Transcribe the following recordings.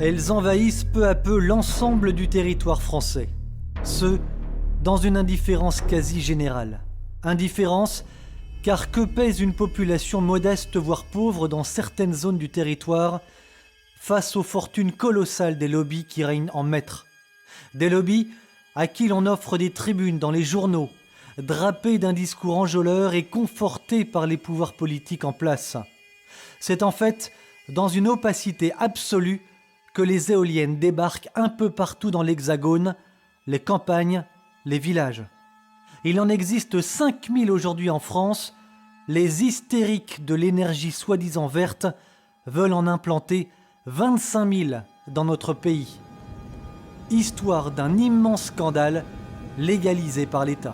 Elles envahissent peu à peu l'ensemble du territoire français. Ce, dans une indifférence quasi générale. Indifférence, car que pèse une population modeste voire pauvre dans certaines zones du territoire face aux fortunes colossales des lobbies qui règnent en maître. Des lobbies à qui l'on offre des tribunes dans les journaux, drapés d'un discours enjôleur et confortés par les pouvoirs politiques en place. C'est en fait dans une opacité absolue que les éoliennes débarquent un peu partout dans l'Hexagone, les campagnes, les villages. Il en existe 5000 aujourd'hui en France. Les hystériques de l'énergie soi-disant verte veulent en implanter 25 000 dans notre pays. Histoire d'un immense scandale légalisé par l'État.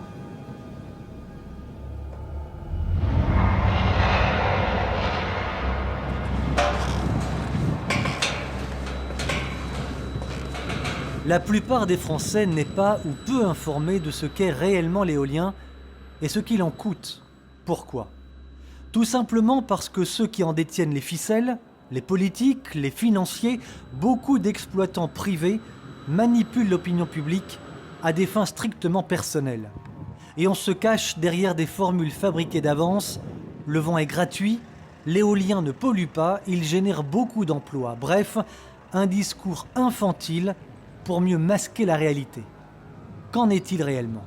La plupart des Français n'est pas ou peu informés de ce qu'est réellement l'éolien et ce qu'il en coûte. Pourquoi ? Tout simplement parce que ceux qui en détiennent les ficelles, les politiques, les financiers, beaucoup d'exploitants privés manipulent l'opinion publique à des fins strictement personnelles. Et on se cache derrière des formules fabriquées d'avance. Le vent est gratuit, l'éolien ne pollue pas, il génère beaucoup d'emplois. Bref, un discours infantile pour mieux masquer la réalité. Qu'en est-il réellement ?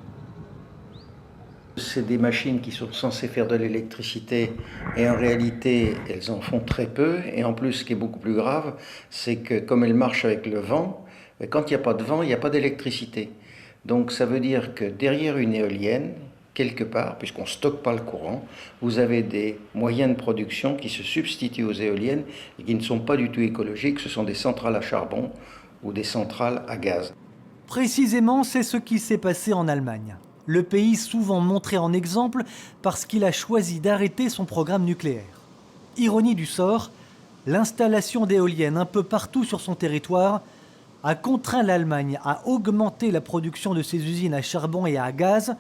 C'est des machines qui sont censées faire de l'électricité et en réalité, elles en font très peu. Et en plus, ce qui est beaucoup plus grave, c'est que comme elles marchent avec le vent, quand il n'y a pas de vent, il n'y a pas d'électricité. Donc ça veut dire que derrière une éolienne, quelque part, puisqu'on ne stocke pas le courant, vous avez des moyens de production qui se substituent aux éoliennes et qui ne sont pas du tout écologiques. Ce sont des centrales à charbon ou des centrales à gaz. Précisément, c'est ce qui s'est passé en Allemagne. Le pays souvent montré en exemple parce qu'il a choisi d'arrêter son programme nucléaire. Ironie du sort, l'installation d'éoliennes un peu partout sur son territoire a contraint l'Allemagne à augmenter la production de ses usines à charbon et à gaz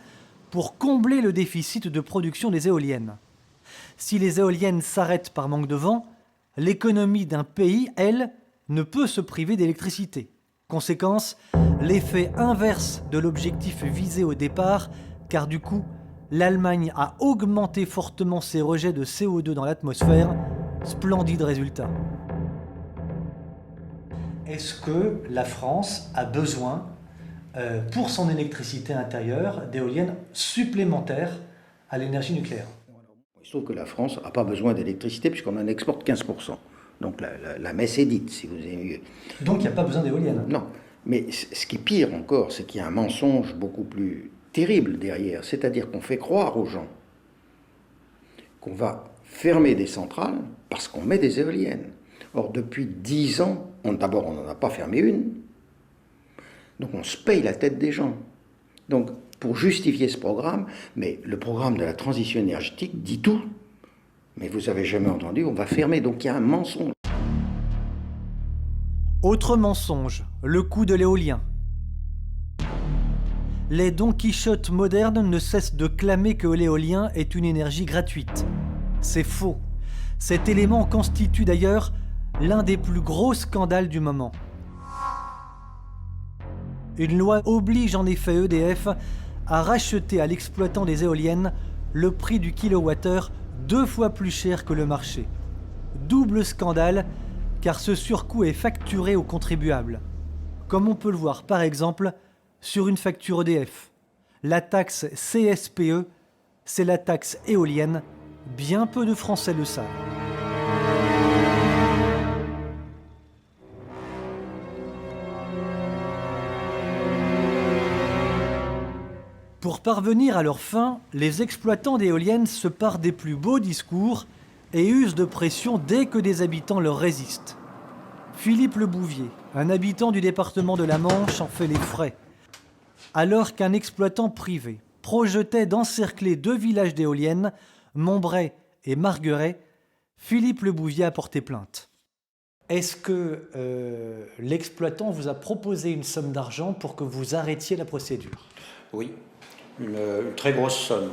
pour combler le déficit de production des éoliennes. Si les éoliennes s'arrêtent par manque de vent, l'économie d'un pays, elle, ne peut se priver d'électricité. Conséquence, l'effet inverse de l'objectif visé au départ, car du coup, l'Allemagne a augmenté fortement ses rejets de CO2 dans l'atmosphère. Splendide résultat. Est-ce que la France a besoin, pour son électricité intérieure, d'éoliennes supplémentaires à l'énergie nucléaire ? Il se trouve que la France n'a pas besoin d'électricité puisqu'on en exporte 15%. Donc la messe est dite, si vous avez mieux. Donc il n'y a pas besoin d'éoliennes ? Non, mais ce qui est pire encore, c'est qu'il y a un mensonge beaucoup plus terrible derrière. C'est-à-dire qu'on fait croire aux gens qu'on va fermer des centrales parce qu'on met des éoliennes. Or, depuis 10 ans, d'abord, on n'en a pas fermé une. Donc on se paye la tête des gens. Donc, pour justifier ce programme, mais le programme de la transition énergétique dit tout. Mais vous n'avez jamais entendu, on va fermer. Donc il y a un mensonge. Autre mensonge, le coût de l'éolien. Les Don Quichotte modernes ne cessent de clamer que l'éolien est une énergie gratuite. C'est faux. Cet élément constitue d'ailleurs l'un des plus gros scandales du moment. Une loi oblige en effet EDF à racheter à l'exploitant des éoliennes le prix du kilowattheure 2 fois plus cher que le marché. Double scandale, car ce surcoût est facturé aux contribuables. Comme on peut le voir par exemple sur une facture EDF. La taxe CSPE, c'est la taxe éolienne. Bien peu de Français le savent. Pour parvenir à leur fin, les exploitants d'éoliennes se parent des plus beaux discours et usent de pression dès que des habitants leur résistent. Philippe Le Bouvier, un habitant du département de la Manche, en fait les frais. Alors qu'un exploitant privé projetait d'encercler 2 villages d'éoliennes, Montbray et Margueray, Philippe Le Bouvier a porté plainte. Est-ce que l'exploitant vous a proposé une somme d'argent pour que vous arrêtiez la procédure ? Oui, une très grosse somme.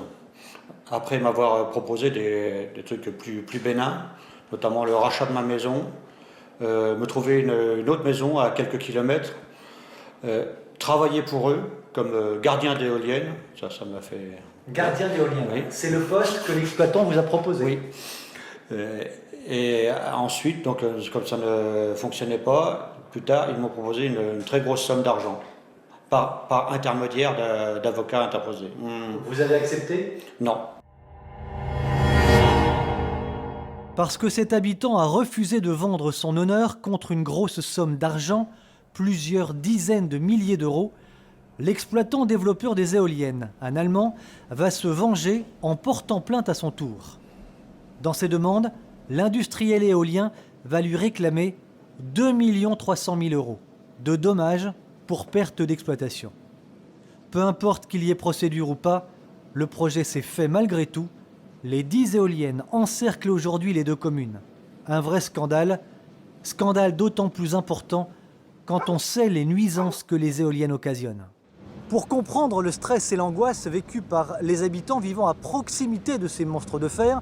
Après m'avoir proposé des trucs plus bénins, notamment le rachat de ma maison, me trouver une autre maison à quelques kilomètres, travailler pour eux comme gardien d'éolienne, ça m'a fait... Gardien d'éolienne, oui. C'est le poste que l'exploitant vous a proposé. Oui. Et ensuite, donc, comme ça ne fonctionnait pas, plus tard, ils m'ont proposé une très grosse somme d'argent, par intermédiaire d'avocats interposés. Vous avez accepté? Non. Parce que cet habitant a refusé de vendre son honneur contre une grosse somme d'argent, plusieurs dizaines de milliers d'euros, l'exploitant développeur des éoliennes, un Allemand, va se venger en portant plainte à son tour. Dans ses demandes, l'industriel éolien va lui réclamer 2 300 000 euros de dommages pour perte d'exploitation. Peu importe qu'il y ait procédure ou pas, le projet s'est fait malgré tout. Les 10 éoliennes encerclent aujourd'hui les deux communes. Un vrai scandale, scandale d'autant plus important quand on sait les nuisances que les éoliennes occasionnent. Pour comprendre le stress et l'angoisse vécus par les habitants vivant à proximité de ces monstres de fer,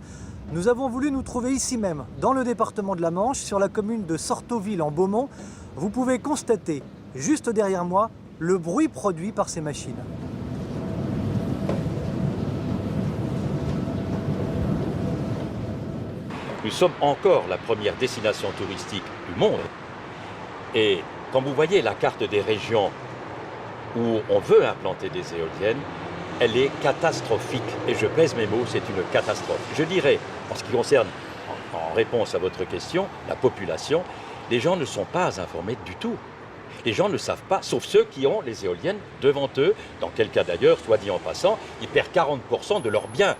nous avons voulu nous trouver ici même, dans le département de la Manche, sur la commune de Sortoville en Beaumont. Vous pouvez constater, juste derrière moi, le bruit produit par ces machines. Nous sommes encore la première destination touristique du monde. Et quand vous voyez la carte des régions où on veut implanter des éoliennes, elle est catastrophique. Et je pèse mes mots, c'est une catastrophe. Je dirais, en ce qui concerne, en réponse à votre question, la population, les gens ne sont pas informés du tout. Les gens ne savent pas, sauf ceux qui ont les éoliennes devant eux. Dans quel cas d'ailleurs, soit dit en passant, ils perdent 40% de leurs biens.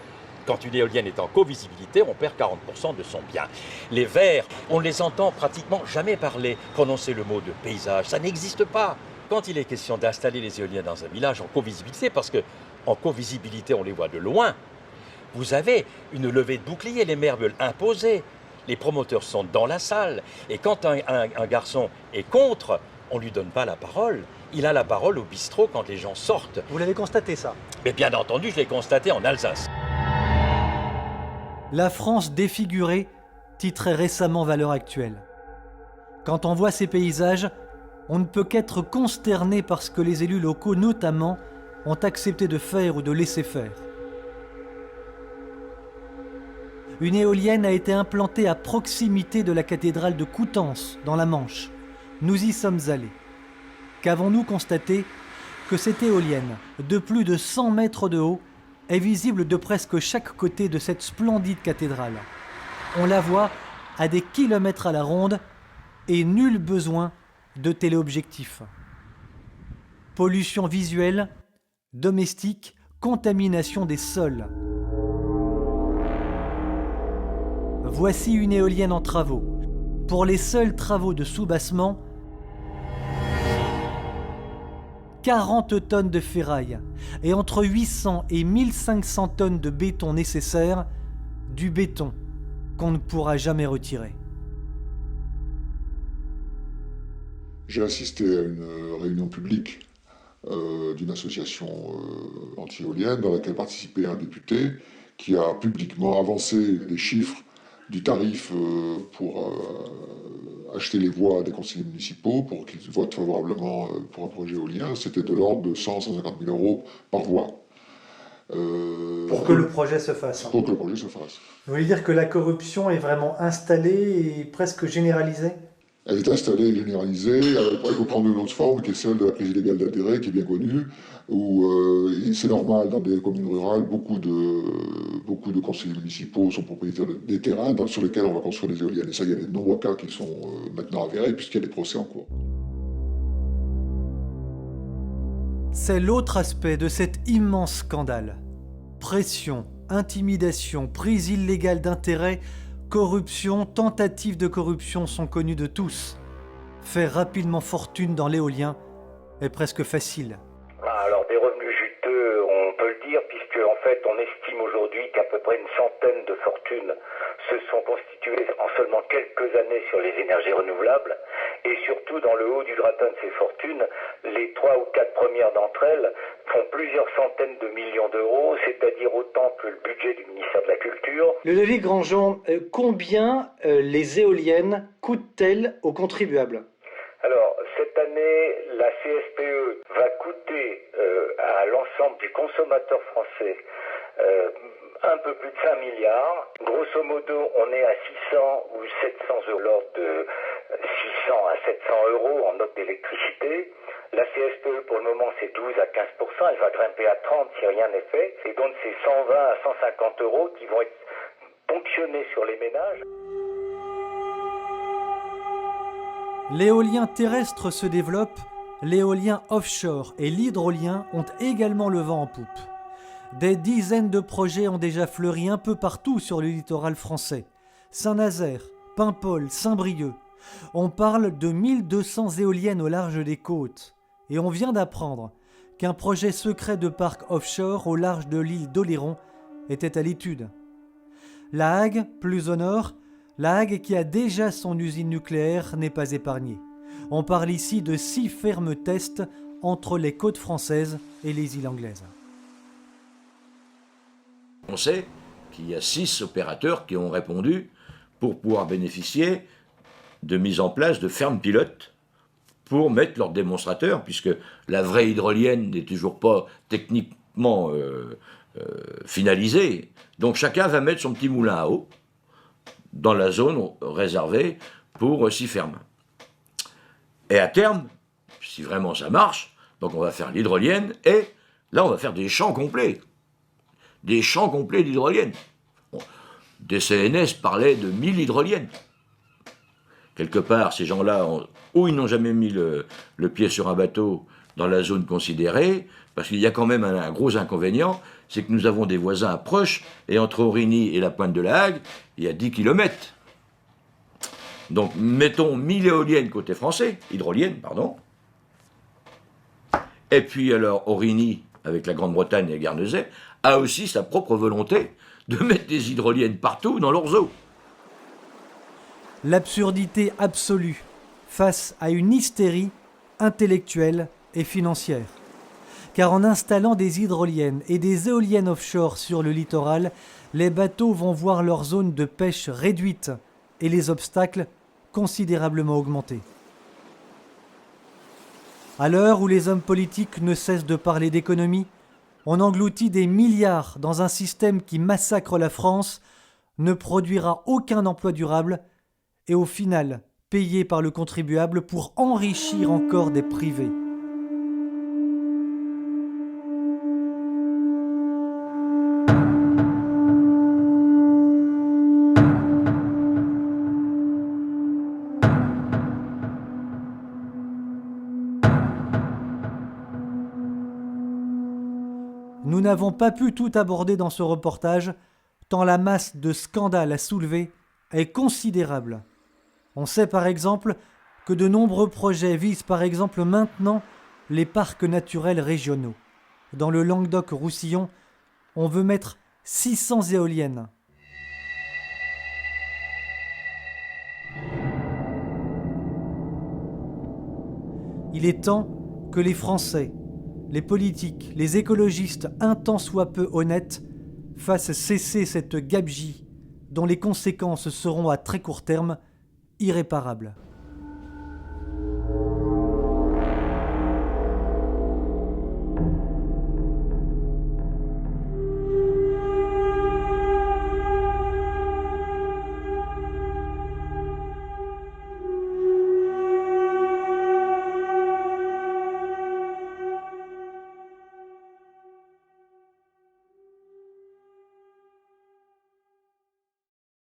Quand une éolienne est en co-visibilité, on perd 40% de son bien. Les verts, on ne les entend pratiquement jamais parler, prononcer le mot de paysage, ça n'existe pas. Quand il est question d'installer les éoliennes dans un village en co-visibilité, parce qu'en co-visibilité, on les voit de loin, vous avez une levée de bouclier, les maires veulent imposer. Les promoteurs sont dans la salle. Et quand un garçon est contre, on ne lui donne pas la parole. Il a la parole au bistrot quand les gens sortent. Vous l'avez constaté, ça? Mais bien entendu, je l'ai constaté en Alsace. La France défigurée titrait récemment Valeurs Actuelles. Quand on voit ces paysages, on ne peut qu'être consterné par ce que les élus locaux, notamment, ont accepté de faire ou de laisser faire. Une éolienne a été implantée à proximité de la cathédrale de Coutances, dans la Manche. Nous y sommes allés. Qu'avons-nous constaté? Que cette éolienne, de plus de 100 mètres de haut, est visible de presque chaque côté de cette splendide cathédrale. On la voit à des kilomètres à la ronde et nul besoin de téléobjectifs. Pollution visuelle, domestique, contamination des sols. Voici une éolienne en travaux. Pour les seuls travaux de soubassement, 40 tonnes de ferraille et entre 800 et 1500 tonnes de béton nécessaires, du béton qu'on ne pourra jamais retirer. J'ai assisté à une réunion publique d'une association anti-éolienne dans laquelle participait un député qui a publiquement avancé les chiffres du tarif pour acheter les voix des conseillers municipaux pour qu'ils votent favorablement pour un projet éolien. C'était de l'ordre de 100-150 000 euros par voix. Pour que le projet se fasse. Pour que le projet se fasse. Vous voulez dire que la corruption est vraiment installée et presque généralisée? Elle est installée et généralisée. Elle peut prendre une autre forme qui est celle de la prise illégale d'intérêt, qui est bien connue, où c'est normal, dans des communes rurales, beaucoup de conseillers municipaux sont propriétaires des terrains sur lesquels on va construire des éoliennes. Et ça, il y a de nombreux cas qui sont maintenant avérés, puisqu'il y a des procès en cours. C'est l'autre aspect de cet immense scandale. Pression, intimidation, prise illégale d'intérêt, corruption, tentative de corruption sont connues de tous. Faire rapidement fortune dans l'éolien est presque facile. Alors des revenus juteux, on peut le dire, puisque en fait on estime aujourd'hui qu'à peu près une centaine de fortunes se sont constituées en seulement quelques années sur les énergies renouvelables. Et surtout dans le haut du gratin de ces fortunes, les 3 ou 4 premières d'entre elles font plusieurs centaines de millions millions d'euros, c'est-à-dire autant que le budget du ministère de la Culture. Ludovic Grandjean, combien les éoliennes coûtent-elles aux contribuables ? Alors, cette année, la CSPE va coûter à l'ensemble des consommateurs français un peu plus de 5 milliards. Grosso modo, on est à 600 ou 700 euros, l'ordre de 600 à 700 euros en note d'électricité. La CSPE, pour le moment, c'est 12 à 15%. Elle va grimper à 30 si rien n'est fait. Et donc, c'est 120 à 150 euros qui vont être ponctionnés sur les ménages. L'éolien terrestre se développe, l'éolien offshore et l'hydrolien ont également le vent en poupe. Des dizaines de projets ont déjà fleuri un peu partout sur le littoral français. Saint-Nazaire, Paimpol, Saint-Brieuc. On parle de 1200 éoliennes au large des côtes. Et on vient d'apprendre qu'un projet secret de parc offshore au large de l'île d'Oléron était à l'étude. La Hague, plus au nord, La Hague qui a déjà son usine nucléaire n'est pas épargnée. On parle ici de 6 fermes tests entre les côtes françaises et les îles anglaises. On sait qu'il y a 6 opérateurs qui ont répondu pour pouvoir bénéficier de mise en place de fermes pilotes pour mettre leurs démonstrateurs, puisque la vraie hydrolienne n'est toujours pas techniquement finalisée. Donc chacun va mettre son petit moulin à eau dans la zone réservée pour 6 fermes. Et à terme, si vraiment ça marche, donc on va faire l'hydrolienne, et là on va faire des champs complets. Des champs complets d'hydrolienne. Bon, des CNS parlaient de 1000 hydroliennes. Quelque part, ces gens-là, ou ils n'ont jamais mis le pied sur un bateau dans la zone considérée, parce qu'il y a quand même un gros inconvénient, c'est que nous avons des voisins proches, et entre Aurigny et la pointe de la Hague, il y a 10 km. Donc, mettons 1000 éoliennes côté français, hydroliennes, pardon. Et puis alors, Aurigny, avec la Grande-Bretagne et Guernesey, a aussi sa propre volonté de mettre des hydroliennes partout dans leurs eaux. L'absurdité absolue face à une hystérie intellectuelle et financière. Car en installant des hydroliennes et des éoliennes offshore sur le littoral, les bateaux vont voir leur zone de pêche réduite et les obstacles considérablement augmentés. À l'heure où les hommes politiques ne cessent de parler d'économie, on engloutit des milliards dans un système qui massacre la France, ne produira aucun emploi durable et au final payé par le contribuable pour enrichir encore des privés. Nous n'avons pas pu tout aborder dans ce reportage, tant la masse de scandales à soulever est considérable. On sait par exemple que de nombreux projets visent par exemple maintenant les parcs naturels régionaux. Dans le Languedoc-Roussillon, on veut mettre 600 éoliennes. Il est temps que les Français, les politiques, les écologistes, un tant soit peu honnêtes, fassent cesser cette gabegie dont les conséquences seront à très court terme irréparables.